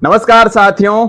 नमस्कार साथियों,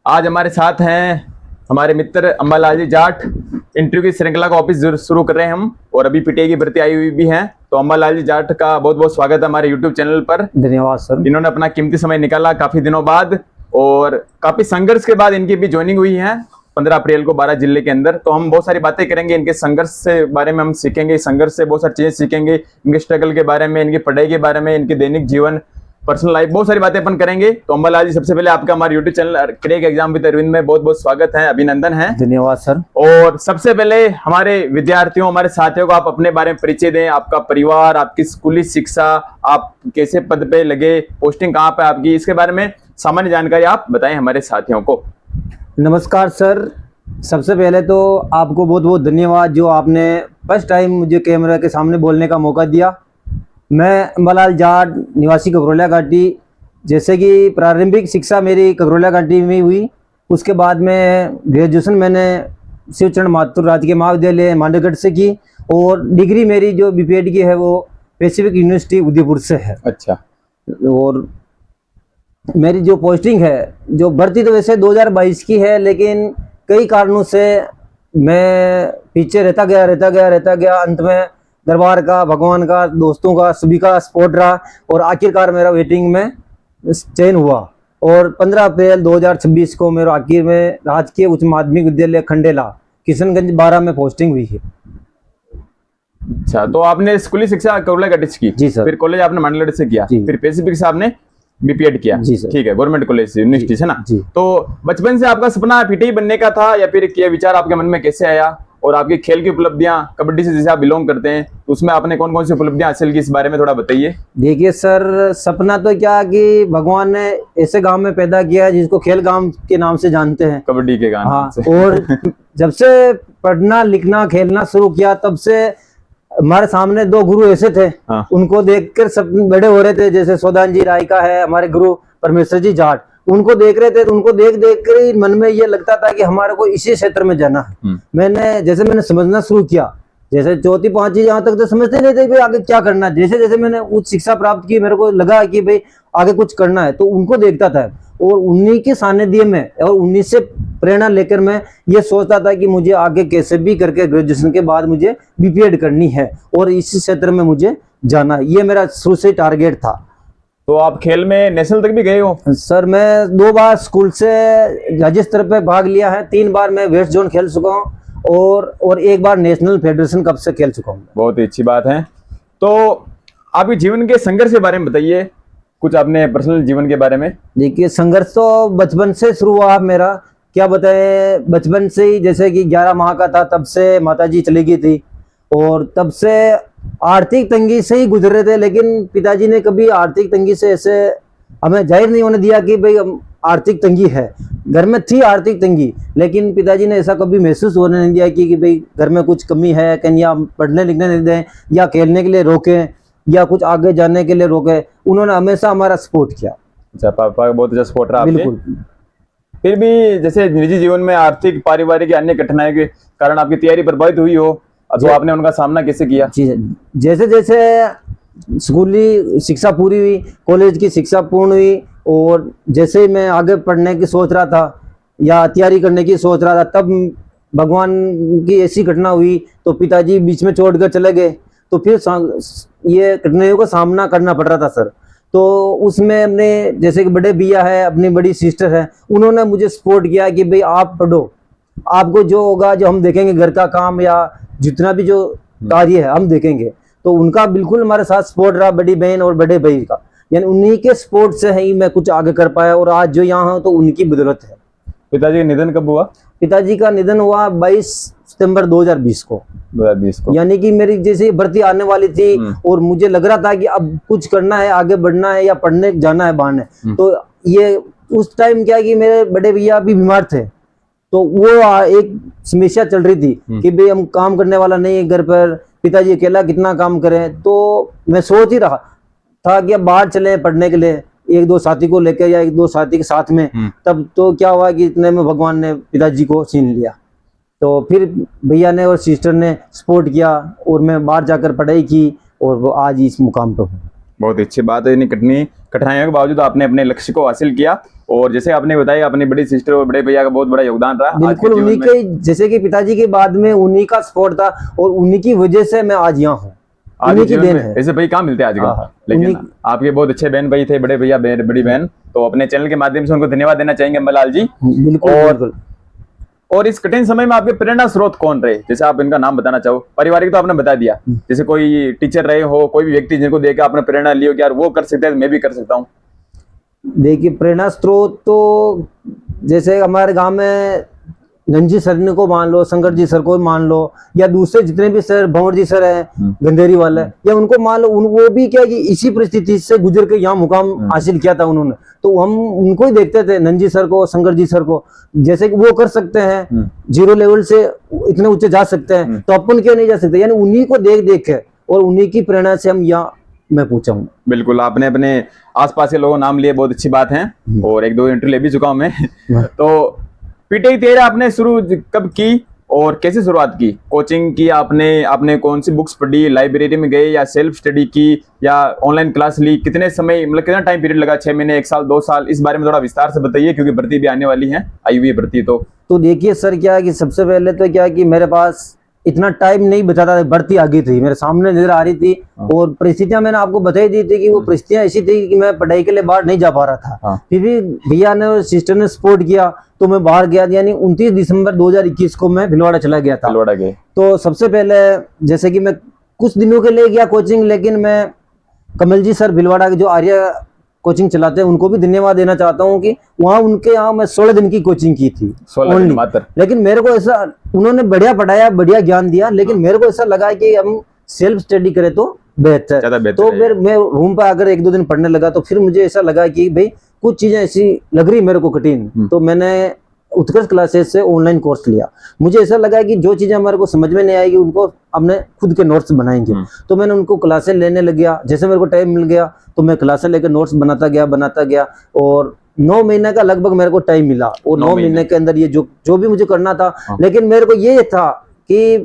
आज हमारे साथ हैं हमारे मित्र अंबालाल जी जाट। इंटरव्यू की श्रृंखला का ऑफिस शुरू कर रहे हैं हम, और अभी पीटीआई की भर्ती आई हुई भी है। तो अंबालाल जी जाट का बहुत बहुत स्वागत है हमारे यूट्यूब चैनल पर। धन्यवाद सर। इन्होंने अपना कीमती समय निकाला काफी दिनों बाद, और काफी संघर्ष के बाद इनकी भी ज्वाइनिंग हुई है 15 अप्रैल को 12 जिले के अंदर। तो हम बहुत सारी बातें करेंगे इनके संघर्ष से बारे में, हम सीखेंगे संघर्ष से बहुत सारी चीजें सीखेंगे, इनके स्ट्रगल के बारे में, इनकी पढ़ाई के बारे में, इनके दैनिक जीवन, पर्सनल लाइफ, बहुत सारी बातें अपन करेंगे। तो अंबालाल जी, सबसे पहले आपका हमारे YouTube channel crack exam with Arvind में बहुत बहुत स्वागत है, अभिनंदन है। धन्यवाद सर। और सबसे पहले हमारे विद्यार्थियों, हमारे साथियों को आप अपने बारे में परिचय दें, आपका परिवार, आपकी स्कूली शिक्षा, आप कैसे पद पे लगे, पोस्टिंग कहाँ पे आपकी, इसके बारे में सामान्य जानकारी आप बताएं हमारे साथियों को। नमस्कार सर, सबसे पहले तो आपको बहुत बहुत धन्यवाद जो आपने फर्स्ट टाइम मुझे कैमरा के सामने बोलने का मौका दिया। मैं अंबालाल जाट, निवासी ककरोलिया घाटी। जैसे कि प्रारंभिक शिक्षा मेरी ककरोलिया घाटी में हुई, उसके बाद में ग्रेजुएशन मैंने शिवचरण माथुर राजकीय महाविद्यालय मांडवगढ़ से की, और डिग्री मेरी जो बीपीएड की है वो पैसिफिक यूनिवर्सिटी उदयपुर से है। अच्छा। और मेरी जो पोस्टिंग है, जो भर्ती तो वैसे 2022 की है, लेकिन कई कारणों से मैं पीछे रहता गया। अंत में दरबार का, भगवान का, दोस्तों का, सभी का सपोर्ट रहा, और आखिरकार मेरा वेटिंग में चयन हुआ। और 15 अप्रैल 2026 को मेरा आखिर में राजकीय उच्च माध्यमिक विद्यालय खंडेला किशनगंज 12 में पोस्टिंग हुई है। अच्छा, तो आपने स्कूली शिक्षा ककरोलिया घाटी से की? जी सर। फिर कॉलेज आपने मांडवगढ़ से किया, फिर पैसिफिक से आपने बीपीएड किया? जी सर। ठीक है, गवर्नमेंट कॉलेज से, यूनिवर्सिटी से ना? जी। तो बचपन से आपका सपना पीटीआई बनने का था, या फिर ये विचार आपके मन में कैसे आया? और आपकी खेल की उपलब्धियां, कबड्डी से जैसे आप बिलोंग करते हैं, तो उसमें आपने कौन कौन सी उपलब्धियां हासिल की, इस बारे में थोड़ा बताइए। देखिए सर, सपना तो क्या कि भगवान ने ऐसे गांव में पैदा किया है जिसको खेल गांव के नाम से जानते हैं, कबड्डी के गांव। हाँ। और जब से पढ़ना लिखना खेलना शुरू किया, तब से हमारे सामने दो गुरु ऐसे थे, हाँ। उनको देखकर सब बड़े हो रहे थे। जैसे सोदान जी राय का है हमारे गुरु परमेश्वर जी जाट, उनको देख रहे थे, तो उनको देख कर ही मन में ये लगता था कि हमारे को इसी क्षेत्र में जाना है। मैंने समझना शुरू किया, जैसे चौथी पांचवी यहाँ तक तो समझते नहीं थे भाई आगे क्या करना है। जैसे जैसे मैंने उच्च शिक्षा प्राप्त की, मेरे को लगा कि भाई आगे कुछ करना है, तो उनको देखता था, और उन्हीं के सानिध्य में और उन्हीं से प्रेरणा लेकर मैं ये सोचता था कि मुझे आगे कैसे भी करके ग्रेजुएशन के बाद मुझे बीपीएड करनी है और इसी क्षेत्र में मुझे जाना है। ये मेरा शुरू से टारगेट था। तो आप खेल में नेशनल तक भी गए हो? सर, मैं 2 बार स्कूल से राज्य स्तर पे भाग लिया है, 3 बार मैं वेस्ट जोन खेल चुका हूँ, और 1 बार नेशनल फेडरेशन कप से खेल चुका हूँ। बहुत ही अच्छी बात है। तो आपके जीवन के संघर्ष के बारे में बताइए, कुछ अपने पर्सनल जीवन के बारे में। देखिए, संघर्ष तो बचपन से शुरू हुआ मेरा, क्या बताए, बचपन से ही जैसे कि 11 माह का था तब से माताजी चली गई थी, और तब से आर्थिक तंगी से ही गुजर रहे थे। लेकिन पिताजी ने कभी आर्थिक तंगी से ऐसे हमें जाहिर नहीं होने दिया कि भाई आर्थिक तंगी है। घर में थी आर्थिक तंगी, लेकिन पिताजी ने ऐसा कभी महसूस होने नहीं दिया कि भाई घर में कुछ कमी है, कहीं या पढ़ने लिखने नहीं दें, या खेलने के लिए रोकें, या कुछ आगे जाने के लिए रोके। उन्होंने हमेशा हमारा सपोर्ट किया। अच्छा, पापा का बहुत अच्छा सपोर्ट रहा आपके। बिल्कुल। फिर भी जैसे निजी जीवन में आर्थिक, पारिवारिक या अन्य कठिनाई के कारण आपकी तैयारी प्रभावित हुई हो, तो आपने उनका सामना कैसे किया? जी, जैसे जैसे स्कूली शिक्षा पूरी हुई, कॉलेज की शिक्षा पूर्ण हुई, और जैसे मैं आगे पढ़ने की सोच रहा था या तैयारी करने की सोच रहा था, तब भगवान की ऐसी घटना हुई, तो पिताजी बीच में छोड़कर चले गए। तो फिर ये कठिनाइयों का सामना करना पड़ रहा था सर। तो उसमें अपने जैसे कि बड़े भैया है, अपनी बड़ी सिस्टर है, उन्होंने मुझे सपोर्ट किया कि भाई आप पढ़ो, आपको जो होगा, जो हम देखेंगे, घर का काम या जितना भी जो कार्य है हम देखेंगे। तो उनका बिल्कुल हमारे साथ सपोर्ट रहा, बड़ी बहन और बड़े भाई का, यानी उन्हीं के सपोर्ट से ही मैं कुछ आगे कर पाया, और आज जो यहाँ हूँ तो उनकी बदौलत है। पिताजी का निधन कब हुआ? पिताजी का निधन हुआ 22 सितंबर 2020 को। 2020 को, यानी कि मेरी जैसे भर्ती आने वाली थी, और मुझे लग रहा था कि अब कुछ करना है, आगे बढ़ना है, या पढ़ने जाना है बाहर। तो ये उस टाइम क्या कि मेरे बड़े भैया भी बीमार थे, तो वो एक समस्या चल रही थी कि भाई हम काम करने वाला नहीं है घर पर, पिताजी अकेला कितना काम करें। तो मैं सोच ही रहा था कि अब बाहर चले पढ़ने के लिए, 1-2 साथी को लेकर या 1-2 साथी के साथ में। तब तो क्या हुआ कि इतने में भगवान ने पिताजी को छीन लिया। तो फिर भैया ने और सिस्टर ने सपोर्ट किया, और मैं बाहर जाकर पढ़ाई की, और वो आज इस मुकाम पर हूँ। बहुत अच्छी बात है। कठिनाइयों के बावजूद आपने अपने लक्ष्य को हासिल किया, और जैसे आपने बताया अपनी बड़ी सिस्टर और बड़े भैया का बहुत बड़ा योगदान रहा आज के बिल्कुल जीवन उन्हीं में। के, जैसे कि पिताजी के बाद में उन्हीं का सपोर्ट था और उन्हीं की वजह से मैं आज यहाँ हूँ, आज उन्हीं के की जीवन देन में है। ऐसे भाई कहाँ मिलते हैं आजकल, हाँ, लेकिन उन्हीं- आपके बहुत अच्छे बहन भाई थे, बड़े भैया बड़ी बहन, तो अपने चैनल के माध्यम से उनको धन्यवाद देना चाहेंगे अम्बालाल जी। बिल्कुल और- बिल्कुल। और इस कठिन समय में आपके प्रेरणा स्रोत कौन रहे, जैसे आप इनका नाम बताना चाहो? पारिवारिक तो आपने बता दिया, जैसे कोई टीचर रहे हो, कोई भी व्यक्ति जिनको देख के आपने प्रेरणा ली हो कि यार वो कर सकते हैं मैं भी कर सकता हूँ? देखिए प्रेरणा स्रोत तो जैसे हमारे गांव में नंजी सर ने को मान लो, शंकर जी सर को मान लो, या दूसरे जितने भी सर, भंवर जी सर हैं गंधेरी वाले, या उनको मान लो, वो भी क्या कि इसी परिस्थिति से गुजर के यहाँ मुकाम हासिल किया था उन्होंने, तो हम उनको ही देखते थे, नंजी सर को, शंकर जी सर को, जैसे कि वो कर सकते हैं, जीरो लेवल से इतने ऊंचे जा सकते हैं, तो अपन क्यों नहीं जा सकते? यानी उन्हीं को देख देख के और उन्हीं की प्रेरणा से हम यहाँ मैं पूछा हूँ। बिल्कुल, आपने अपने आसपास के लोगों नाम लिए, बहुत अच्छी बात है, और एक दो इंटरव्यू ले भी चुका हूं मैं। तो पीटीआई तैयारी आपने शुरू कब की और कैसे शुरुआत की? कोचिंग की आपने कौन सी बुक्स पढ़ी, लाइब्रेरी में गए या सेल्फ स्टडी की या ऑनलाइन क्लास ली? कितने समय, मतलब कितना टाइम पीरियड लगा, 6 महीने, 1 साल, 2 साल? इस बारे में थोड़ा विस्तार से बताइए, क्योंकि भर्ती भी आने वाली है, आई हुई है भर्ती। तो देखिए सर, क्या है कि सबसे पहले तो क्या है कि मेरे पास इतना टाइम नहीं बचा था, भर्ती आ गई थी मेरे सामने नजर आ रही थी, और परिस्थितियां मैंने आपको बताई दी थी कि वो परिस्थितियां ऐसी थी कि मैं पढ़ाई के लिए बाहर नहीं जा पा रहा था। फिर भी भैया ने और सिस्टर ने सपोर्ट किया तो मैं बाहर गया, यानी 29 दिसंबर 2021 को मैं भिलवाड़ा चला गया था। भिलवाड़ा गए तो सबसे पहले जैसे कि मैं कुछ दिनों के लिए गया कोचिंग, लेकिन मैं कमल जी सर भिलवाड़ा के जो आर्य कोचिंग चलाते हैं उनको भी धन्यवाद देना चाहता हूँ कि वहाँ उनके यहाँ मैं 16 दिन की कोचिंग की थी, 16 दिन only। मात्र। लेकिन मेरे को ऐसा, उन्होंने बढ़िया पढ़ाया, बढ़िया ज्ञान दिया, लेकिन मेरे को ऐसा लगा कि हम सेल्फ स्टडी करें तो बेहतर। ज्यादा बेहतर तो है। फिर मैं रूम पर आकर 1-2 दिन पढ़ने लगा, तो फिर मुझे ऐसा लगा कि भाई कुछ चीजें ऐसी लग रही मेरे को कठिन, तो मैंने उत्कर्ष क्लासेस से ऑनलाइन कोर्स लिया। मुझे ऐसा लगा कि जो चीजें हमारे को समझ में नहीं आएगी उनको हमने खुद के नोट्स बनाएंगे, तो मैंने उनको क्लासेस लेने लग गया। जैसे मेरे को टाइम मिल गया तो मैं क्लासेस लेकर नोट्स बनाता गया, और 9 महीने का लगभग मेरे को टाइम मिला, और 9 महीने के अंदर ये जो भी मुझे करना था। लेकिन मेरे को ये था कि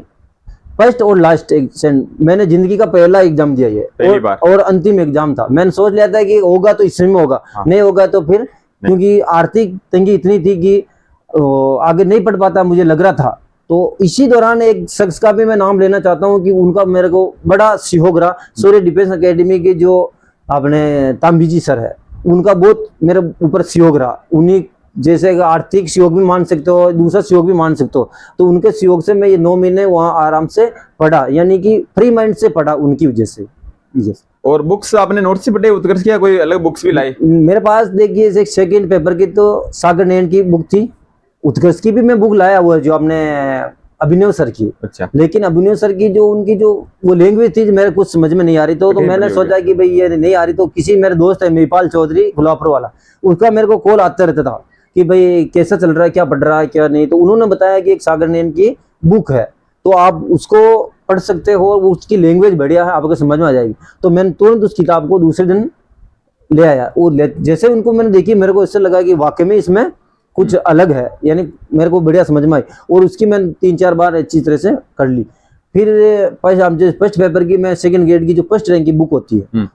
फर्स्ट और लास्ट एग्जाम, मैंने जिंदगी का पहला एग्जाम दिया ये, और अंतिम एग्जाम था। मैंने सोच लिया था कि होगा तो इसमें होगा, नहीं होगा तो फिर, क्योंकि आर्थिक तंगी इतनी थी कि आगे नहीं पढ़ पाता मुझे लग रहा था। तो इसी दौरान एक शख्स का भी मैं नाम लेना चाहता हूं कि उनका मेरे को बड़ा सहयोग रहा, सूर्य डिफेंस एकेडमी के जो अपने तांबी जी सर है, उनका बहुत मेरे ऊपर सहयोग रहा। उन्हीं जैसे आर्थिक सहयोग भी मान सकते हो, दूसरा सहयोग भी मान सकते हो, तो उनके सहयोग से मैं ये 9 महीने वहाँ आराम से पढ़ा, यानी कि फ्री माइंड से पढ़ा उनकी वजह से। और बुक्स आपने नोट से पढ़े उत्कर्ष की, या कोई अलग बुक्स भी लाए? मेरे पास देखिए एक सेकंड पेपर की तो सागर नैन की बुक थी, उत्कर्ष की भी मैं बुक लाया हुआ है जो आपने अभिनव सर की। अच्छा। लेकिन अभिनव सर की जो उनकी जो वो लैंग्वेज थी मेरे कुछ समझ में नहीं आ रही, तो मैंने सोचा कि भाई ये नहीं आ रही, तो किसी मेरे दोस्त है महिपाल चौधरी गुलाबपुर वाला, उसका मेरे को कॉल आता रहता था कि भाई कैसा चल रहा है, क्या पढ़ रहा है, क्या नहीं। तो उन्होंने बताया कि एक सागर नैन की बुक है, तो आप उसको पढ़ सकते हो, उसकी लैंग्वेज बढ़िया है, आपको समझ में आ जाएगी। तो मैंने तुरंत उस किताब को दूसरे दिन ले आया, और जैसे उनको मैंने देखी, मेरे को इससे लगा कि वाकई में इसमें कुछ अलग है, यानी मेरे को बढ़िया समझ में आई, और उसकी मैंने 3-4 बार अच्छी तरह से कर ली। फिर फर्स्ट पेपर की मैं सेकंड ग्रेड की जो फर्स्ट रैंक की बुक होती है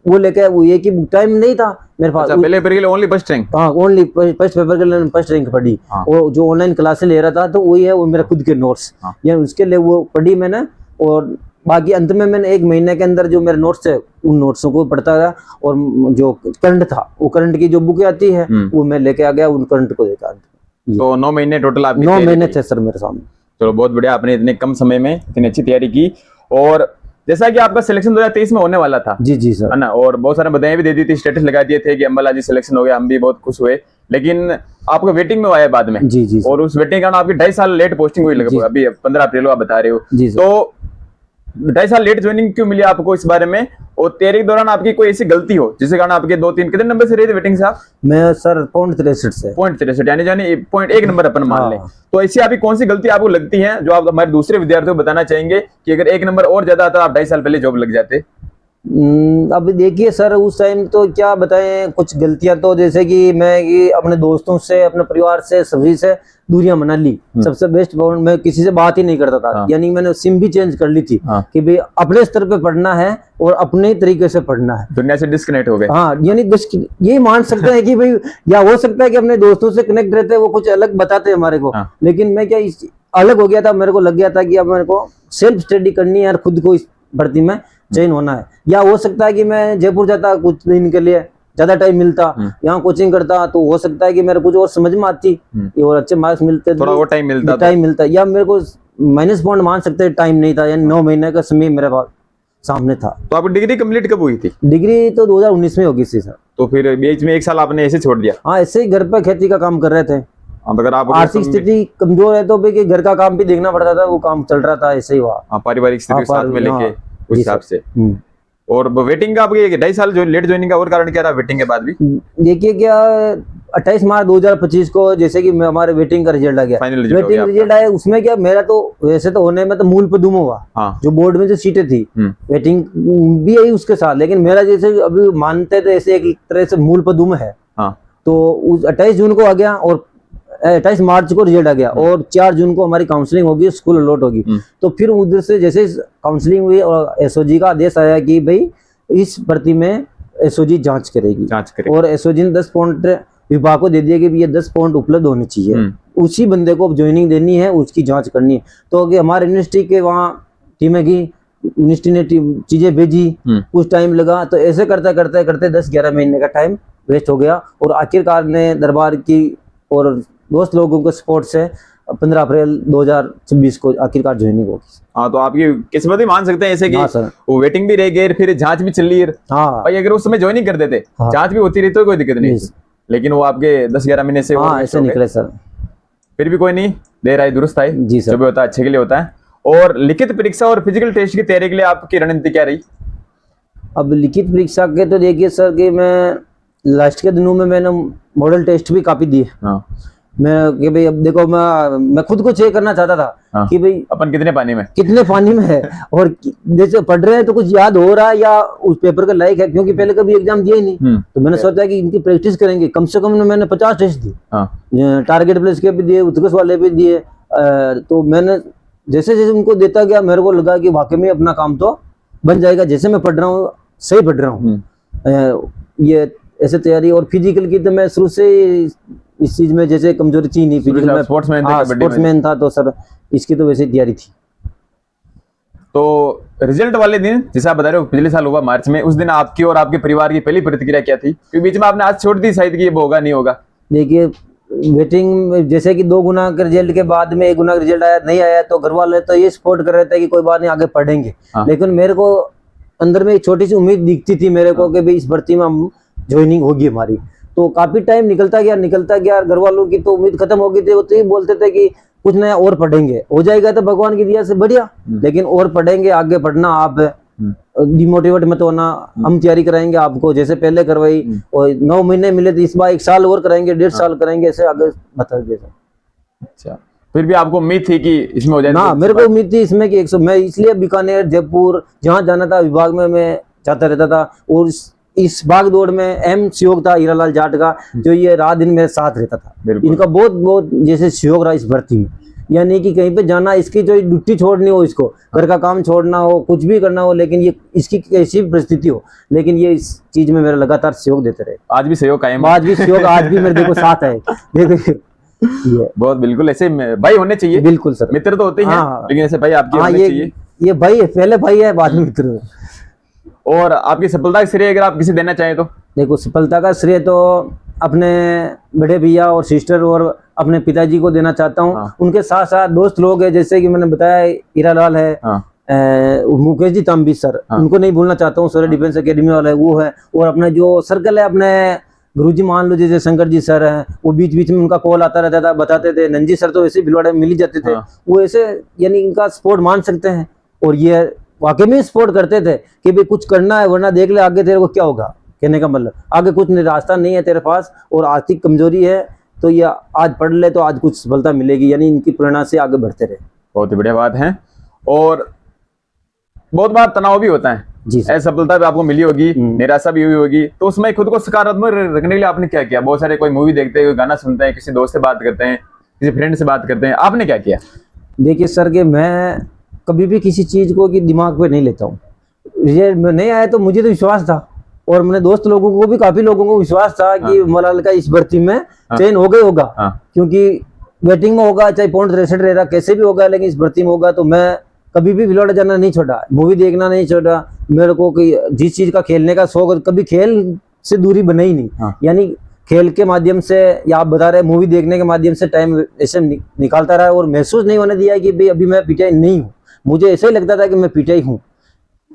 वो लेके, वो ये कि टाइम नहीं था मेरे पास। अच्छा, पहले पेपर के लिए ओनली फर्स्ट रैंक? हाँ, ओनली फर्स्ट पेपर के लिए फर्स्ट रैंक पढ़ी। और जो ऑनलाइन क्लासेस ले रहा था तो वही है, वो मेरा खुद के नोट्स, यानी उसके लिए वो पढ़ी मैंने। और बाकी अंत में मैंने 1 महीने के अंदर जो मेरे नोट्स है उन नोट्सों को पढ़ता रहा, और जो करंट था, वो करंट की जो बुक आती है वो मैं लेके आ गया, उन करंट को देखा। तो 9 महीने टोटल आपकी 9 महीने थे सर मेरे सामने। चलो बहुत बढ़िया, आपने इतने कम समय में इतनी अच्छी तैयारी की। और जैसा कि आपका सिलेक्शन 2023 में होने वाला था, जी सर, है ना, और बहुत सारे बधाई भी दे दी थी, स्टेटस लगा दिए थे कि अम्बालाल जी सिलेक्शन हो गया, हम भी बहुत खुश हुए। लेकिन आपको वेटिंग में आया बाद में, जी और उस वेटिंग के कारण आपकी 2.5 साल लेट पोस्टिंग हुई लगभग, अभी 15 अप्रैल को आप बता रहे हो। तो 2.5 साल लेट ज्वाइनिंग क्यों मिली आपको, इस बारे में? और तैयारी के दौरान आपकी कोई ऐसी गलती हो जिसके कारण आपके 2-3 कितने नंबर से रहे थे वेटिंग से आप? मैं सर 0.63 से 0.63, यानी 0.1 नंबर अपन मान लें। तो ऐसी आपकी कौन सी गलती आपको लगती है जो आप हमारे दूसरे विद्यार्थियों को बताना चाहेंगे कि अगर 1 नंबर और ज्यादा आता तो आप 2.5 साल पहले जॉब लग जाते? अब देखिए सर, उस टाइम तो क्या बताएं, कुछ गलतियां तो जैसे कि मैं ये अपने दोस्तों से, अपने परिवार से, सभी से दूरियां बना ली। सबसे बेस्ट मैं किसी से बात ही नहीं करता था। हाँ। यानी मैंने सिम भी चेंज कर ली थी। हाँ। कि भाई अपने स्तर पे पढ़ना है और अपने तरीके से पढ़ना है। दुनिया से डिस्कनेक्ट हो गए। हाँ, यानी ये मान सकते हैं कि भाई, या हो सकता है कि अपने दोस्तों से कनेक्ट रहते हैं, वो कुछ अलग बताते हैं हमारे को। हाँ। लेकिन मैं क्या अलग हो गया था। मेरे को लग गया था कि अब मेरे को सेल्फ स्टडी करनी है और खुद को इस भर्ती में चयन होना है। या हो सकता है कि मैं जयपुर जाता कुछ दिन के लिए, ज्यादा टाइम मिलता, यहाँ कोचिंग करता, तो हो सकता है कि मेरे कुछ और समझ में आती और अच्छे मार्क्स मिलते, थोड़ा वो टाइम मिलता। या मेरे को माइनस पॉइंट मान सकते हैं, टाइम नहीं था। यानी 9 महीने का समय मेरे पास सामने था। तो आपकी डिग्री कंप्लीट कब हुई थी? डिग्री तो 2019 में होगी सर। तो फिर बीच में 1 साल आपने ऐसे छोड़ दिया? हाँ, ऐसे ही घर पर खेती का काम कर रहे थे। अब अगर आप आर्थिक स्थिति कमजोर है तो भी घर का काम भी देखना पड़ता था, वो काम चल रहा था ऐसे ही हुआ। पारिवारिक स्थिति साथ में लेके उस हिसाब से। और वेटिंग का आपके 2.5 साल जो लेट ज्वाइनिंग का और कारण क्या रहा वेटिंग के बाद भी? देखिए क्या, 28 मार्च 2025 को जैसे कि हमारे वेटिंग का रिजल्ट आ गया, फाइनल रिजल्ट वेटिंग रिजल्ट आया, उसमें क्या मेरा तो वैसे तो होने में तो मूल पदुम हुआ। हाँ। जो बोर्ड में जो सीटें थी, वेटिंग भी आई उसके साथ, लेकिन मेरा जैसे अभी मानते थे ऐसे एक तरह से मूल पदुम है। हाँ। तो उस 28 जून को आ गया और 28 मार्च को रिजल्ट आ गया और 4 जून को हमारी काउंसलिंग होगी, स्कूल अलॉट होगी। तो फिर उधर से जैसे काउंसलिंग हुई और एसओजी का आदेश आया कि भाई इस भर्ती में एसओजी जांच करेगी। और एसओजी ने 10 पॉइंट विभाग को दे दिया कि ये 10 पॉइंट उपलब्ध होने चाहिए, उसी बंदे को ज्वाइनिंग देनी है, उसकी जांच करनी है। तो हमारे यूनिवर्सिटी के वहाँ टीमें की, यूनिवर्सिटी ने चीजें भेजी, कुछ टाइम लगा। तो ऐसे करते करते करते 10-11 महीने का टाइम वेस्ट हो गया और आखिरकार ने दरबार की और दोस्त लोगों के सपोर्ट से 15 अप्रैल 2026 को आखिरकार ज्वाइनिंग होगी। हाँ, तो आपकी किस्मत भी मान सकते हैं ऐसे कि वो वेटिंग भी रह गई, फिर जांच भी चल रही है। हाँ भाई, अगर उस समय ज्वाइनिंग कर देते, जांच भी होती रही तो कोई दिक्कत नहीं, लेकिन वो आपके 10-11 महीने से ऐसे निकले सर। फिर भी कोई नहीं, देर आई दुरुस्त आई जी सर, जो भी होता है अच्छे के लिए होता है। और लिखित परीक्षा और फिजिकल टेस्ट की तैयारी के लिए आपकी रणनीति क्या रही? अब लिखित परीक्षा के तो देखिए सर कि मैं लास्ट के दिनों में मैंने मॉडल टेस्ट भी काफी दिए। हाँ। मैं कि भाई अब देखो, मैं खुद को चेक करना चाहता था। हाँ। कि भाई अपन कितने पानी में है और जैसे पढ़ रहे हैं तो कुछ याद हो रहा है या उस पेपर का लायक है, क्योंकि पहले कभी एग्जाम दिया ही नहीं। तो मैंने सोचा कि इनकी प्रैक्टिस करेंगे। कम से कम मैंने 50 टेस्ट दिए। टारगेट प्लेस के भी दिए, उत्कर्ष वाले भी दिए। तो मैंने जैसे जैसे उनको देता गया, मेरे को लगा कि वाकई में अपना काम तो बन जाएगा। जैसे मैं पढ़ रहा हूँ, सही पढ़ रहा हूँ। ये ऐसे तैयारी। और फिजिकल की तो मैं शुरू से इस चीज में जैसे कमजोरी थी नहीं, फिजिकल में स्पोर्ट्समैन था, तो सर इसकी तो वैसे तैयारी थी। तो रिजल्ट वाले दिन जैसे आप बता रहे हो पिछले साल हुआ मार्च में, उस दिन आपकी और आपके परिवार की पहली प्रतिक्रिया क्या थी? क्योंकि बीच में आपने आज छोड़ दी शायद कि ये होगा नहीं होगा। देखिए, वेटिंग जैसे कि 2 गुना के रिजल्ट के बाद में 1 गुना रिजल्ट आया नहीं आया, तो घर वाले तो ये सपोर्ट कर रहे थे कि कोई बात नहीं, आगे पढ़ेंगे। लेकिन मेरे को अंदर में एक छोटी सी उम्मीद दिखती थी मेरे को कि भाई इस भर्ती में हम ज्वाइनिंग होगी हमारी। तो काफी टाइम निकलता गया। घर वालों की तो उम्मीद खत्म हो गई थी। वो तो ये बोलते थे कि कुछ नया और पढ़ेंगे, हो जाएगा तो भगवान की दया से बढ़िया, लेकिन और पढ़ेंगे, आगे पढ़ना, आप डिमोटिवेट मत होना, हम तैयारी कराएंगे आपको जैसे पहले करवाई। और 9 महीने मिले तो इस बार 1 साल और कराएंगे, 1.5 साल कराएंगे, ऐसे आगे बता दिया। अच्छा, फिर भी आपको उम्मीद थी कि इसमें हो जाएगा? ना, मेरे को उम्मीद थी इसमें कि 100। मैं इसलिए बीकानेर, जयपुर जहाँ जाना था विभाग में मैं जाता रहता था। और इस भाग दौड़ में अहम सहयोग था हीरालाल जाट का, जो ये रात दिन मेरे साथ रहता था। इनका बहुत बहुत जैसे सहयोग रहा इस भर्ती में। यानी कि कहीं पे जाना, इसकी जो ड्यूटी छोड़नी हो, इसको घर का काम छोड़ना हो, कुछ भी करना हो, लेकिन ये इसकी कैसी भी परिस्थिति हो, लेकिन ये इस चीज में मेरा लगातार सहयोग देते रहे। आज भी सहयोग कायम? आज भी सहयोग, आज भी मेरे देखो साथ है। देखो बहुत बिल्कुल ऐसे भाई होने चाहिए। बिल्कुल सर, मित्र तो होते ही हैं, लेकिन ऐसे भाई आपके होने चाहिए। ये भाई है, पहले भाई है, बाद में मित्र। और आपकी सफलता का श्रेय अगर आप किसी देना चाहें तो? देखो, सफलता का श्रेय तो अपने बड़े भैया और सिस्टर और अपने पिताजी को देना चाहता हूँ। उनके साथ साथ दोस्त लोग हैं, जैसे कि मैंने बताया हीरालाल है, मुकेश जी तांबी सर, उनको नहीं भूलना चाहता हूँ। सोलर डिफेंस एकेडमी वाला है, वो है। और अपने जो सर्कल है, अपने गुरुजी मान लो, जैसे शंकर जी सर हैं, वो बीच बीच में उनका कॉल आता रहता था, बताते थे। नंजी सर तो वैसे भिलवाड़े में मिल ही जाते थे। वो ऐसे यानी इनका सपोर्ट मान सकते हैं। और ये वाकई में सपोर्ट करते थे कि भाई कुछ करना है, वरना देख ले आगे तेरे को क्या होगा। कहने का मतलब आगे कुछ रास्ता नहीं है तेरे पास, और आर्थिक कमजोरी है, तो ये आज पढ़ ले तो आज कुछ सफलता मिलेगी। यानी इनकी प्रेरणा से आगे बढ़ते रहे। बहुत ही बढ़िया बात है। और बहुत बार तनाव भी होता है, जी सर। असफलता भी आपको मिली होगी, निराशा भी हुई होगी, तो उसमें खुद को सकारात्मक रखने के लिए आपने क्या किया? बहुत सारे कोई मूवी देखते हैं, कोई गाना सुनते हैं, किसी दोस्त से बात करते हैं, किसी फ्रेंड से बात करते हैं, आपने क्या किया? देखिए सर कि मैं कभी भी किसी चीज़ को कि दिमाग पे नहीं लेता हूँ। ये नहीं आया तो मुझे तो विश्वास था, और मेरे दोस्त लोगों को भी, काफ़ी लोगों को विश्वास था कि मलाल का इस भर्ती में चयन हो गई होगा, क्योंकि वेटिंग में होगा, चाहे पॉइंट 63 रह रहा, कैसे भी होगा, लेकिन इस भर्ती में होगा। तो मैं कभी भी भिलौड़ा जाना नहीं छोड़ा, मूवी देखना नहीं छोड़ा। मेरे को जिस चीज़ का खेलने का शौक, कभी खेल से दूरी बनाई नहीं। यानी खेल के माध्यम से, या आप बता रहे मूवी देखने के माध्यम से टाइम ऐसे निकालता रहा, और महसूस नहीं होने दिया कि भाई अभी मैं पीटीआई नहीं हूँ। मुझे ऐसा ही लगता था कि मैं पीटीआई हूँ।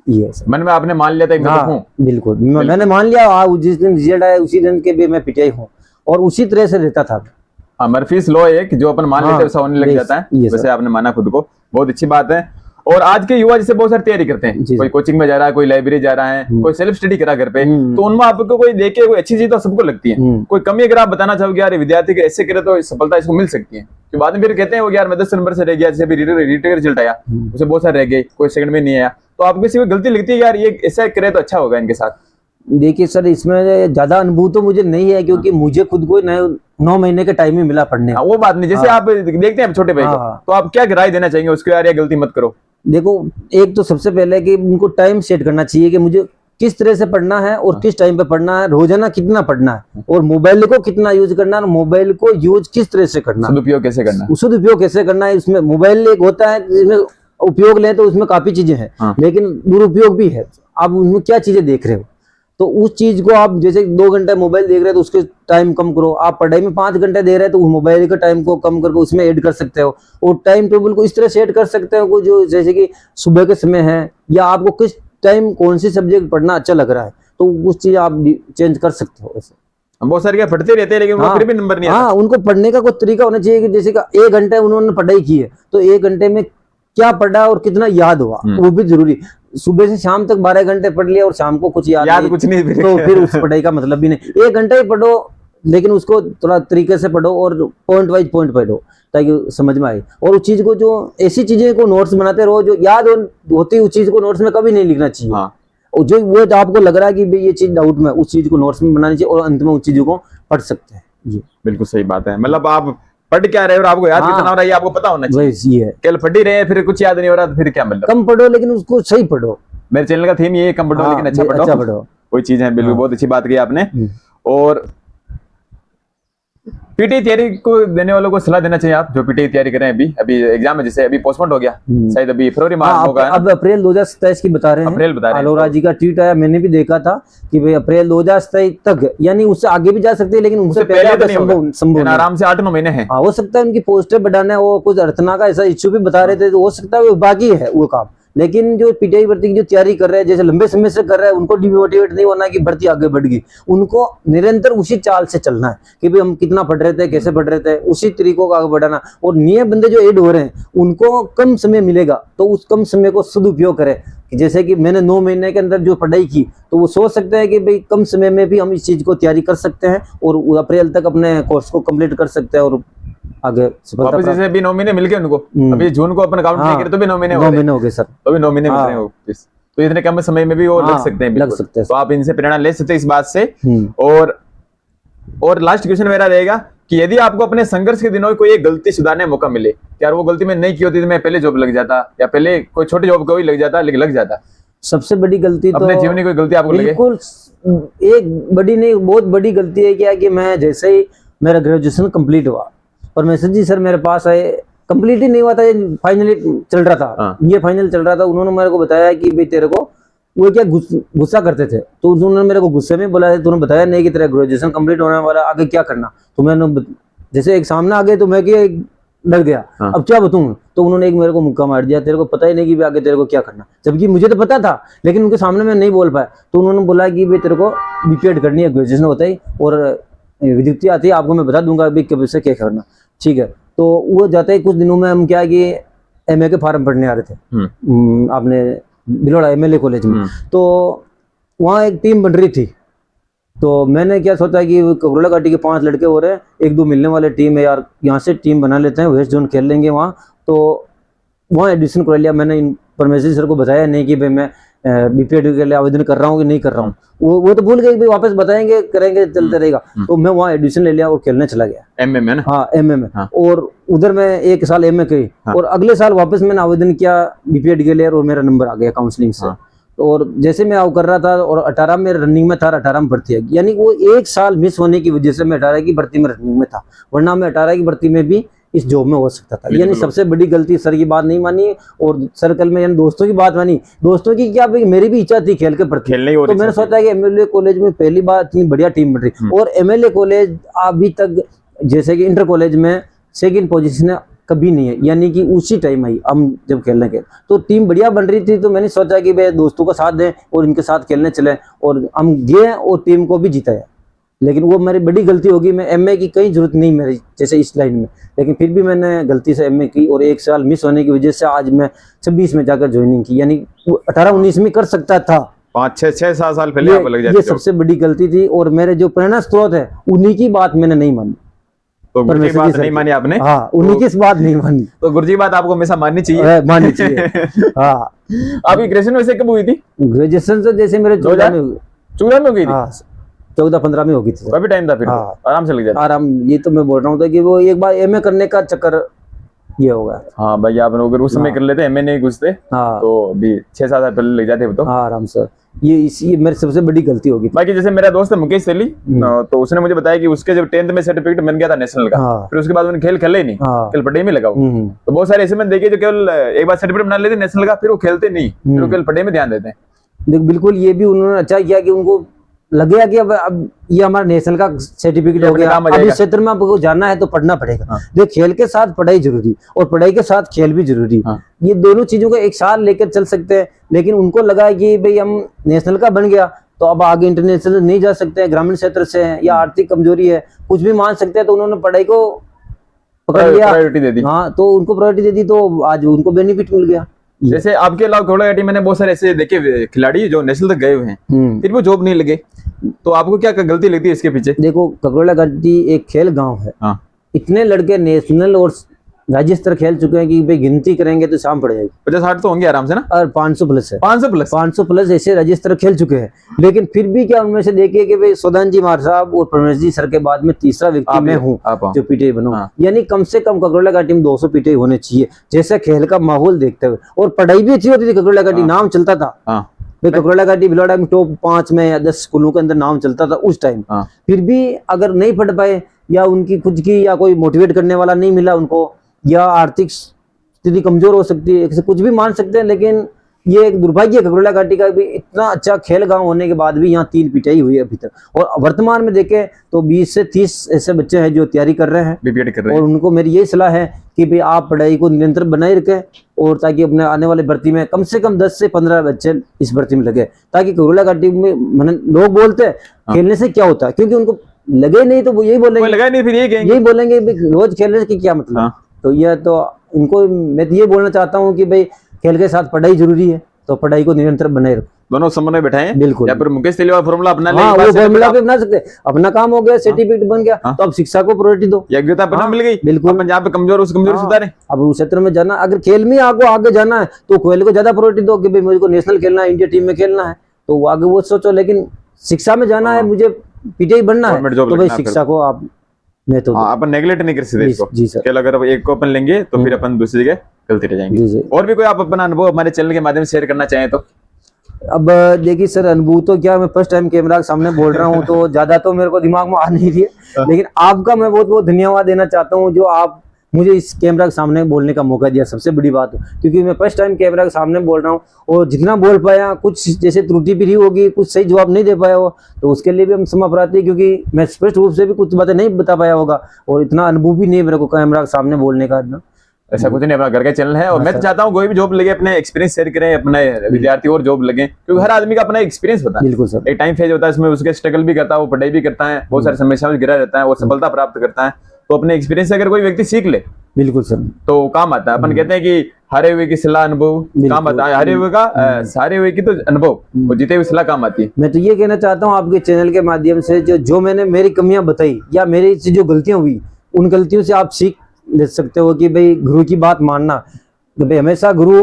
ये मन में आपने मान लिया था कि मैं तो हूँ? बिल्कुल, मैंने मान लिया, जिस दिन रिजल्ट आया उसी दिन के भी मैं पीटीआई हूँ, और उसी तरह से रहता था। मर्फीज लॉ है कि जो अपन मान लेते हैं वैसा होने लग जाता है। वैसे आपने माना खुद को, बहुत अच्छी बात है। और आज के युवा जैसे बहुत सारी तैयारी करते हैं, कोई कोचिंग में जा रहा है, कोई लाइब्रेरी जा रहा है, कोई सेल्फ स्टडी करा घर पे, तो उनमें आपको कोई देखे कोई अच्छी चीज तो सबको लगती है, कोई कमी अगर आप बताना चाहोगे यार विद्यार्थी के ऐसे करे तो सफलता इसको मिल सकती है, तो बाद में फिर कहते हैं वो यार मैं 10 नंबर से रह गया, जैसे रीटेक रिजल्ट आया उसे बहुत सारे रह गए, कोई सेकंड में नहीं आया, तो आपको किसी को गलती लगती है यार ये ऐसा करे तो अच्छा होगा इनके साथ? देखिए सर, इसमें ज्यादा अनुभव तो मुझे नहीं है, क्योंकि मुझे खुद को 9 महीने का टाइम ही मिला पढ़ने। वो बात नहीं, जैसे आप देखते हैं छोटे भाई को, तो आप क्या राय देना चाहेंगे उसको, यार ये गलती मत करो? देखो, एक तो सबसे पहले कि उनको टाइम सेट करना चाहिए कि मुझे किस तरह से पढ़ना है और किस टाइम पे पढ़ना है, रोजाना कितना पढ़ना है, और मोबाइल को कितना यूज करना है, मोबाइल को यूज किस तरह से करना है, सदुपयोग कैसे करना है, सदुपयोग कैसे करना है। इसमें मोबाइल एक होता है जिसमें उपयोग लें तो उसमें काफी चीजें हैं, लेकिन दुरुपयोग भी है। आप उसमें क्या चीजें देख रहे हो, तो उस चीज को आप जैसे 2 घंटे मोबाइल देख रहे हैं तो उसके टाइम कम करो। आप पढ़ाई में 5 घंटे दे रहे हैं तो उस मोबाइल के टाइम को कम करके उसमें ऐड कर सकते हो, और टाइम टेबल को इस तरह सेट कर सकते हो जो जैसे कि सुबह के समय है, या आपको किस टाइम कौन सी सब्जेक्ट पढ़ना अच्छा लग रहा है, तो उस चीज आप चेंज कर सकते हो। ऐसे बहुत सारे क्या पढ़ते रहते हैं, लेकिन वो फिर भी नंबर नहीं आता। हाँ, उनको पढ़ने का कोई तरीका होना चाहिए कि जैसे 1 घंटे उन्होंने पढ़ाई की है तो 1 घंटे में क्या पढ़ा और कितना याद हुआ, वो भी जरूरी। सुबह से शाम तक 12 घंटे पढ़ लिया और शाम को कुछ याद कुछ नहीं, तो फिर उस पढ़ाई का मतलब भी नहीं। 1 घंटा ही पढ़ो, लेकिन उसको थोड़ा तरीके से पढ़ो और पॉइंट वाइज पॉइंट पढ़ो ताकि समझ में आए। और उस चीज को, जो ऐसी चीजें को नोट्स बनाते रहो जो याद होती, उस चीज को नोट्स में कभी नहीं लिखना चाहिए। और जो वो आपको लग रहा है कि भाई ये चीज डाउट में, उस चीज को नोट्स में बनानी चाहिए, और अंत में उस चीजों को पढ़ सकते हैं। ये बिल्कुल सही बात है। मतलब आप पढ़ क्या रहे हो और आपको याद कितना हो रहा है, आपको पता होना चाहिए। कल पढ़ ही रहे हैं फिर कुछ याद नहीं हो रहा तो फिर क्या मतलब? कम पढ़ो लेकिन उसको सही पढ़ो। मेरे चैनल का थीम ये है, कम पढ़ो लेकिन अच्छा पढ़ो। कोई चीज है, बिल्कुल बहुत अच्छी बात की आपने। और पीटी तैयारी को देने वालों को सलाह देना चाहिए आप, जो पीटी तैयारी कर रहे हैं। अभी एग्जाम है, जैसे अभी पोस्टपोन हो गया, शायद अभी फरवरी मार्च होगा। अब अप्रैल 2027 की बता रहे हैं, अप्रैल बता रहे हैं। अरोरा जी का ट्वीट आया, मैंने भी देखा था कि भाई अप्रैल 2027 तक, यानी उससे आगे भी जा सकते हैं, लेकिन उससे पहले संभव आराम से 8-9 महीने हैं। हो सकता है उनकी पोस्टर बढ़ाना है, वो कुछ अर्चना का ऐसा इश्यू भी बता रहे थे, तो हो सकता है वो बाकी है वो काम। लेकिन जो पीटीआई भर्ती की जो तैयारी कर रहे हैं, जैसे लंबे समय से कर रहे हैं, उनको डिमोटिवेट नहीं होना कि भर्ती आगे बढ़ गई। उनको निरंतर उसी चाल से चलना है कि भाई हम कितना पढ़ रहे थे, कैसे पढ़ रहे थे, उसी तरीकों को आगे बढ़ाना। और नए बंदे जो ऐड हो रहे हैं उनको कम समय मिलेगा, तो उस कम समय को सदुपयोग करें। जैसे कि मैंने 9 महीने के अंदर जो पढ़ाई की, तो वो सोच सकते हैं कि भाई कम समय में भी हम इस चीज को तैयारी कर सकते हैं और अप्रैल तक अपने कोर्स को कंप्लीट कर सकते हैं और आगे वापस। जैसे अभी 9 महीने मिल गए उनको, अभी जून को अपन काउंट नहीं करे तो भी 9 महीने हो गए सर, तो भी 9 महीने मिल रहे हैं वापस, तो इतने कम समय में भी वो लग सकते हैं, लग सकते हैं। तो आप इनसे प्रेरणा ले सकते हैं इस बात से। और लास्ट क्वेश्चन मेरा रहेगा कि यदि आपको अपने संघर्ष के दिनों में कोई एक गलती सुधारने का मौका मिले, यार वो गलती मैं नहीं की होती तो मैं पहले जॉब लग जाता, या पहले कोई छोटी जॉब कोई लग जाता, लेकिन लग जाता। सबसे बड़ी गलती तो अपने जीवन में कोई गलती आपको लगे? बिल्कुल एक बड़ी नहीं, बहुत बड़ी गलती है क्या कि मैं जैसे ही मेरा ग्रेजुएशन कंप्लीट हुआ, परमेश्वर जी सर मेरे पास आए, कंप्लीट ही नहीं हुआ था, फाइनली चल रहा था, ये फाइनल चल रहा था। उन्होंने मेरे को बताया कि भाई तेरे को, वो क्या गुस्सा करते थे, तो उन्होंने मेरे को गुस्से में बोला, तूने बताया नहीं कि तेरा ग्रेजुएशन कंप्लीट होने वाला, आगे क्या करना। तो मैंने जैसे एक सामने आ गए तो मैं क्या डर गया, अब क्या बताऊं। तो उन्होंने एक मेरे को मुक्का मार दिया, तेरे को पता ही नहीं कि आगे तेरे को क्या करना, जबकि मुझे तो पता था, लेकिन उनके सामने मैं नहीं बोल पाया। तो उन्होंने बोला कि भाई तेरे को बीपीएड करनी है, ग्रेजुएशन होता ही और विद्युक्ति आती है, आपको मैं बता दूंगा भाई कब से क्या करना, ठीक है। तो वो जाते ही कुछ दिनों में हम क्या कि एमए के फॉर्म पढ़ने आ रहे थे आपने भिलौड़ा एमएलए कॉलेज में, तो वहाँ एक टीम बन रही थी। तो मैंने क्या सोचा कि ककरोला घाटी के 5 लड़के हो रहे हैं, 1-2 मिलने वाले टीम है यार, यहाँ से टीम बना लेते हैं, वेस्ट जोन खेल लेंगे वहाँ। तो वहाँ एडमिशन करा लिया मैंने परमेश्वर सर को बताया नहीं कि भाई मैं बीपीएड के लिए आवेदन कर रहा हूँ कि नहीं कर रहा हूँ। वो तो भूल गए कि भाई वापस बताएंगे करेंगे चलते रहेगा। तो मैं वहाँ एडमिशन ले लिया और खेलने चला गया एमए में ना। हाँ एमए में। हाँ। और उधर मैं 1 साल एमए की। हाँ। और अगले साल वापस मैंने आवेदन किया बीपीएड के लिए और मेरा नंबर आ गया काउंसलिंग से। हाँ। और जैसे मैं कर रहा था और 18 में रनिंग में था, 18 में भर्ती आ गई, यानी वो 1 साल मिस होने की वजह से मैं 18 की भर्ती में रनिंग में था, वरना मैं 18 की भर्ती में भी इस जॉब में हो सकता था। यानी सबसे बड़ी गलती सर की बात नहीं मानी और सर्कल में यानी दोस्तों की बात मानी। दोस्तों की क्या भाई, मेरी भी इच्छा थी खेल के प्रति, तो मैंने सोचा कि एमएलए कॉलेज में पहली बार इतनी बढ़िया टीम बन रही और एमएलए कॉलेज अभी तक जैसे कि इंटर कॉलेज में सेकंड पोजीशन कभी नहीं है, यानी कि उसी टाइम आई हम जब खेलने के तो टीम बढ़िया बन रही थी। तो मैंने सोचा कि भाई दोस्तों का साथ दें और इनके साथ खेलने चले और हम गए और टीम को भी जिताया। लेकिन वो मेरी बड़ी गलती होगी, मैं एमए की कहीं जरूरत नहीं मेरी जैसे इस लाइन में, लेकिन फिर भी मैंने गलती से एमए की और 1 साल मिस होने की वजह से आज मैं 26 में जाकर ज्वाइनिंग की, यानी 18-19 में कर सकता था। 5-6-7 साल पहले आप लग जाते। ये सबसे बड़ी गलती थी और मेरे जो प्रेरणा स्रोत है उन्हीं की बात मैंने नहीं मानी। तो गुरु जी बात नहीं मानी आपने? हाँ, उन्हीं की बात नहीं मानी। तो गुरु जी बात आपको हमेशा माननी चाहिए। माननी चाहिए। हाँ। आपकी ग्रेजुएशन वैसे कब हुई थी? ग्रेजुएशन से जैसे मेरे 14 में हो गई थी। हाँ, 14-15 में होगी थी। काफी टाइम था फिर। हाँ। तो आराम से लग जाता। आराम, ये तो मैं बोल रहा हूँ कि वो एक बार एमए करने का चक्कर ये होगा। हाँ भाई, आप अगर उस समय कर लेते एमए नहीं घुसते तो अभी 6-7 साल पहले लग जाते तो। हाँ आराम से। ये मेरी सबसे बड़ी गलती होगी। बाकी जैसे मेरा दोस्त है मुकेश तेली, तो उसने मुझे बताया कि उसके जब 10th में सर्टिफिकेट बन गया था नेशनल का, फिर उसके बाद उन्होंने खेल खेले ही नहीं, केवल पढ़ाई में लगा। तो बहुत सारे ऐसे मैंने देखे जो केवल एक बार सर्टिफिकेट बना लेते नेशनल का, फिर वो खेलते नहीं, फिर वो केवल पढ़ाई में ध्यान देते हैं। देख बिल्कुल, ये भी उन्होंने अच्छा किया कि उनको लगेगा कि अब ये हमारा नेशनल का सर्टिफिकेट हो गया, अब इस क्षेत्र में आपको जाना है तो पढ़ना पड़ेगा। देख, खेल के साथ पढ़ाई जरूरी और पढ़ाई के साथ खेल भी जरूरी। ये दोनों चीजों को एक साथ लेकर चल सकते हैं, लेकिन उनको लगा कि भाई हम नेशनल का बन गया तो अब आगे इंटरनेशनल नहीं जा सकते हैं, ग्रामीण क्षेत्र से है या आर्थिक कमजोरी है, कुछ भी मान सकते हैं, तो उन्होंने पढ़ाई को पकड़ लिया, प्रायोरिटी दे दी। हाँ, तो उनको प्रायोरिटी दे दी तो आज उनको बेनिफिट मिल गया। जैसे आपके अलावा कबड्डी मैंने बहुत सारे ऐसे देखे खिलाड़ी जो नेशनल तक गए हुए हैं, फिर वो जॉब नहीं लगे, तो आपको क्या गलती लगती है इसके पीछे? देखो, ककरोला घाटी एक खेल गांव है। हाँ। इतने लड़के नेशनल और राज्य स्तर खेल चुके हैं कि भाई गिनती करेंगे तो शाम पड़ जाएगी। 50-60 तो होंगे आराम से ना, और 500 प्लस है। 500 प्लस ऐसे राज्य स्तर खेल चुके हैं। लेकिन फिर भी क्या उनमें से देखिए कि भाई सौदान जी मार साहब और परमेश जी सर के बाद में तीसरा व्यक्ति मैं हूँ जो पीटीआई बनूं। यानी कम से कम ककरोला घाटी में 200 पीटीआई होने चाहिए, जैसे खेल का माहौल देखते हुए। और पढ़ाई भी अच्छी होती थी, ककरोला घाटी नाम चलता था भाई, ककरोला घाटी भिलवाड़ा में टॉप 5 में या 10 स्कूलों के अंदर नाम चलता था उस टाइम। फिर भी अगर नहीं पढ़ पाए या उनकी खुद की या कोई मोटिवेट करने वाला नहीं मिला उनको, या आर्थिक स्थिति कमजोर हो सकती है, कुछ भी मान सकते हैं, लेकिन ये एक दुर्भाग्य है ककरोला घाटी का भी, इतना अच्छा खेल गांव होने के बाद भी यहाँ 3 पिटाई हुई है अभी तक। और वर्तमान में देखें तो 20 से 30 ऐसे बच्चे हैं जो तैयारी कर रहे हैं, बीपीएड कर रहे हैं, और उनको मेरी यही सलाह है कि भाई आप पढ़ाई को निरंतर बनाए रखें और ताकि अपने आने वाले भर्ती में कम से कम 10 से 15 बच्चे इस भर्ती में लगे, ताकि ककरोला घाटी में लोग बोलते हैं खेलने से क्या होता है, क्योंकि उनको लगे नहीं तो वो यही बोलेंगे, लगा नहीं फिर यही बोलेंगे रोज खेलने से क्या मतलब। तो यह तो इनको मैं तो ये बोलना चाहता हूँ कि भाई खेल के साथ पढ़ाई जरूरी है, तो पढ़ाई को निरंतर बनाए रखो। दोनों समन्वय बैठाए हैं बिल्कुल, या फिर मुकेश तेली वाला फॉर्मूला अपना ले, वो फॉर्मूला भी बना सकते हैं, अपना काम हो गया, सर्टिफिकेट बन गया, तो अब शिक्षा को प्रायोरिटी दो, योग्यता अपना मिल गई। बिल्कुल, पंजाब पे कमजोर उस कमजोरी सुधारे। अब उस क्षेत्र में जाना, अगर खेल में आपको आगे जाना है तो खेल को ज्यादा प्रायोरिटी दो कि भाई मुझे को नेशनल खेलना है, इंडिया टीम में खेलना है, तो वो आगे वो सोचो। लेकिन शिक्षा में जाना है, मुझे पीटीआई बनना है, तो भाई शिक्षा को आप मैं तो अपन नेगलेक्ट नहीं कर सकते इसको। जी सर, अगर एक को अपन लेंगे तो फिर अपन दूसरी जगह चलते रह जाएंगे। और भी कोई आप अपना अनुभव हमारे चैनल के माध्यम से शेयर करना चाहें तो? अब देखिए सर, अनुभव तो क्या, मैं फर्स्ट टाइम कैमरा के सामने बोल रहा हूँ तो ज्यादा तो मेरे को दिमाग में आ नहीं रही है, लेकिन आपका मैं बहुत बहुत धन्यवाद देना चाहता हूँ जो आप मुझे इस कैमरा के सामने बोलने का मौका दिया। सबसे बड़ी बात, क्योंकि मैं फर्स्ट टाइम कैमरा के सामने बोल रहा हूँ और जितना बोल पाया, कुछ जैसे त्रुटि भी होगी, कुछ सही जवाब नहीं दे पाया हो, तो उसके लिए भी हम क्षमा प्रार्थी हैं, क्योंकि मैं स्पष्ट रूप से भी कुछ बातें नहीं बता पाया होगा और इतना अनुभव भी नहीं मेरे को कैमरा के सामने बोलने का। ऐसा कुछ नहीं, अपना घर का चैनल है और मैं तो चाहता हूँ कोई भी जॉब लगे अपने एक्सपीरियंस शेयर करें, अपने विद्यार्थी और जॉब लगे, क्योंकि हर आदमी का अपना एक्सपीरियंस होता है। बिल्कुल सर, एक टाइम फेज होता है, इसमें उसके स्ट्रगल भी करता है, वो पढ़ाई भी करता है, बहुत सारी समस्याओं में गिरा रहता है और सफलता प्राप्त करता है। तो अपने एक्सपीरियंस से अगर कोई व्यक्ति सीख ले, बिल्कुल सर, तो काम आता है। अपन कहते हैं कि हारे हुए की सलाह अनुभव काम आता है, हारे हुए का हारे हुए की तो अनुभव और जीते हुए सलाह काम आती है। मैं तो ये कहना चाहता हूँ आपके चैनल के माध्यम से, जो मैंने मेरी कमियां बताई या मेरी से जो गलतियां हुई, उन गलतियों से आप सीख ले सकते हो कि भाई गुरु की बात मानना, कि भाई हमेशा गुरु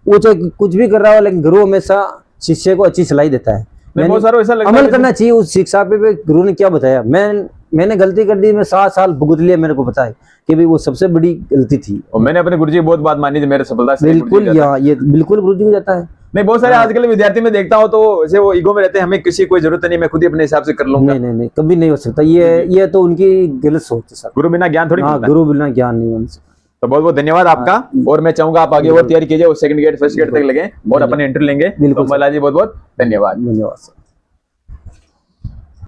वो चाहे कुछ भी कर रहा हो, लेकिन गुरु हमेशा शिष्य को अच्छी सलाह देता है। नहीं, बहुत सारा ऐसा लगता है अमल जैसे- करना चाहिए उस शिक्षा पे गुरु ने क्या बताया। मैंने गलती कर दी, मैं 7 साल भुगत लिया, मेरे को पता है कि भाई वो सबसे बड़ी गलती थी। और मैंने अपने गुरुजी की बहुत बात मानी थी, मेरे सफलता से बिल्कुल, ये बिल्कुल गुरु जी को जाता है। नहीं, बहुत सारे आजकल विद्यार्थी में देखता हूँ तो जैसे वो ईगो में रहते हैं, हमें किसी कोई जरूरत नहीं, मैं खुद ही अपने हिसाब से कर लूंगा। नहीं, कभी नहीं हो सकता। ये तो उनकी गलत सोच है सर। गुरु बिना ज्ञान थोड़ी हाँ, मिलता है। गुरु बिना ज्ञान नहीं बन सकता। तो बहुत बहुत धन्यवाद आपका, और मैं चाहूंगा आप आगे और तैयारी कीजिए, वो सेकंड गेट फर्स्ट गेट तक लगे और अपन एंट्री लेंगे। बिल्कुल तो बालाजी बहुत बहुत धन्यवाद। धन्यवाद सर।